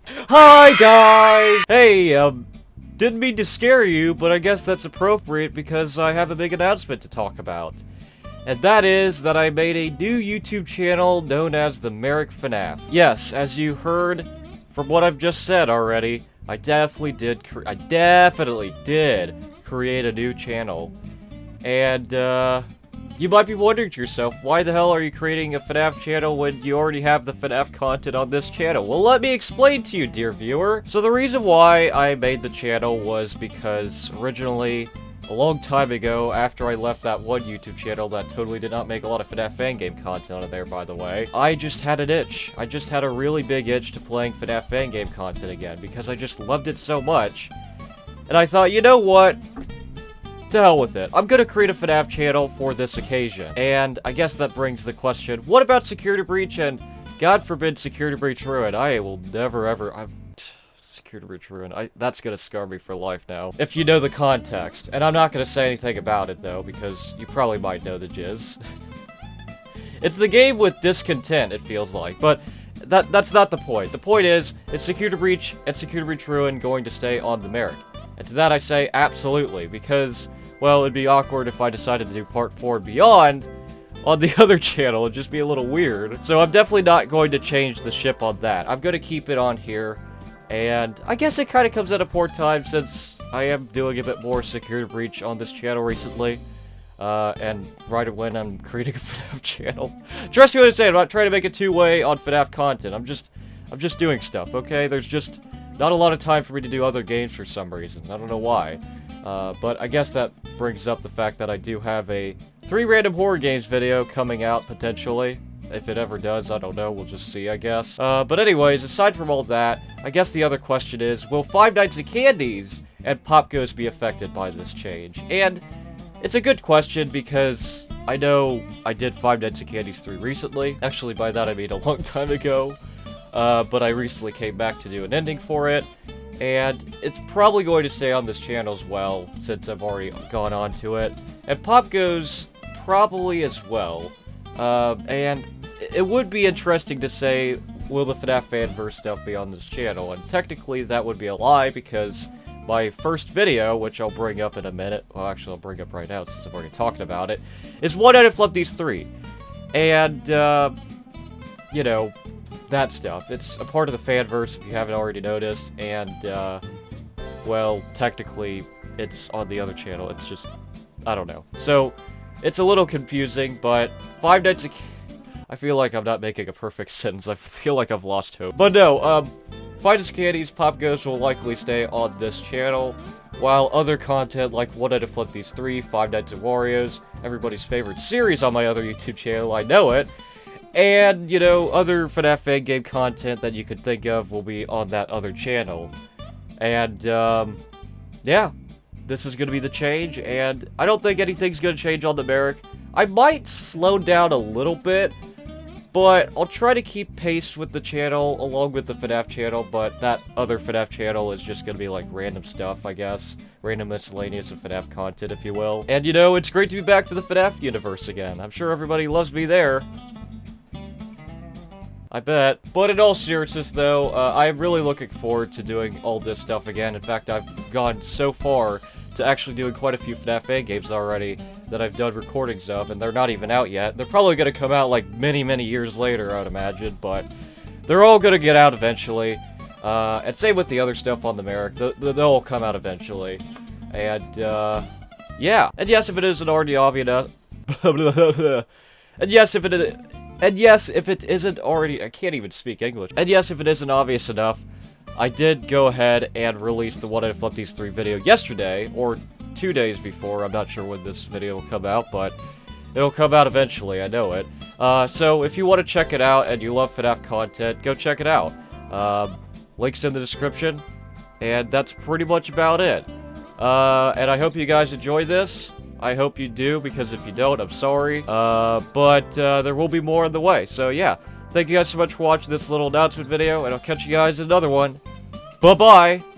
Hi guys! Hey, didn't mean to scare you, but I guess that's appropriate because I have a big announcement to talk about. And that is that I made a new YouTube channel known as the FNAF. Yes, as you heard from what I've just said already, I definitely did create a new channel. And, you might be wondering to yourself, why the hell are you creating a FNAF channel when you already have the FNAF content on this channel? Well, let me explain to you, dear viewer. So the reason why I made the channel was because originally, a long time ago, after I left that one YouTube channel that totally did not make a lot of FNAF fan game content on there, by the way, I just had an itch. I just had a really big itch to playing FNAF fan game content again, because I just loved it so much. And I thought, you know what? To hell with it. I'm gonna create a FNAF channel for this occasion. And I guess that brings the question, what about Security Breach and, God forbid, Security Breach Ruin? I will never ever... Security Breach Ruin. That's gonna scar me for life now. If you know the context. And I'm not gonna say anything about it, though, because you probably might know the jizz. It's the game with discontent, it feels like. But that's not the point. The point is Security Breach and Security Breach Ruin going to stay on the Merrick? And to that I say absolutely, because, well, it'd be awkward if I decided to do Part 4 Beyond on the other channel. It'd just be a little weird. So I'm definitely not going to change the ship on that. I'm going to keep it on here. And I guess it kind of comes at a poor time since I am doing a bit more Security Breach on this channel recently. And right when I'm creating a FNAF channel. Trust me when I say I'm not trying to make a two-way on FNAF content. I'm just doing stuff, okay? There's just not a lot of time for me to do other games for some reason. I don't know why. But I guess that brings up the fact that I do have a 3 random horror games video coming out, potentially. If it ever does, I don't know. We'll just see, I guess. But anyways, aside from all that, I guess the other question is, will Five Nights at Candy's and Pop Goes be affected by this change? And it's a good question because I know I did Five Nights at Candy's 3 recently. Actually, by that I mean a long time ago. But I recently came back to do an ending for it, and it's probably going to stay on this channel as well, since I've already gone on to it. And Pop Goes probably as well. And it would be interesting to say, will the FNAF Fanverse stuff be on this channel? And technically that would be a lie, because my first video, which I'll bring up in a minute, well actually I'll bring up right now since I've already talked about it, is One Out of Flippies 3. And, you know, that stuff. It's a part of the fanverse if you haven't already noticed, and, well, technically, it's on the other channel. It's just, I don't know. So, it's a little confusing, but Five Nights at I feel like I'm not making a perfect sentence. I feel like I've lost hope. But no, Five Nights at Candy's Pop Goes will likely stay on this channel, while other content like One Night at Flippies 3, Five Nights at Wario's, everybody's favorite series on my other YouTube channel, I know it, and, you know, other FNAF fan game content that you could think of will be on that other channel. And, yeah. This is gonna be the change, and I don't think anything's gonna change on the Merrick. I might slow down a little bit, but I'll try to keep pace with the channel along with the FNAF channel, but that other FNAF channel is just gonna be like random stuff, I guess. Random miscellaneous of FNAF content, if you will. And, you know, it's great to be back to the FNAF universe again. I'm sure everybody loves me there. I bet. But in all seriousness, though, I'm really looking forward to doing all this stuff again. In fact, I've gone so far to actually doing quite a few FNAF fan games already that I've done recordings of, and they're not even out yet. They're probably going to come out, like, many, many years later, I would imagine, but they're all going to get out eventually. And same with the other stuff on the Merrick. They'll all come out eventually. And, yeah. And yes, if it isn't already obvious... And yes, if it isn't already... I can't even speak English. And yes, if it isn't obvious enough, I did go ahead and release the One Out of Flippies 3 video yesterday, or 2 days before. I'm not sure when this video will come out, but it'll come out eventually, I know it. So if you want to check it out and you love FNAF content, go check it out. Links in the description, and that's pretty much about it. And I hope you guys enjoy this. I hope you do, because if you don't, I'm sorry. But there will be more on the way. So yeah, thank you guys so much for watching this little announcement video, and I'll catch you guys in another one. Bye-bye!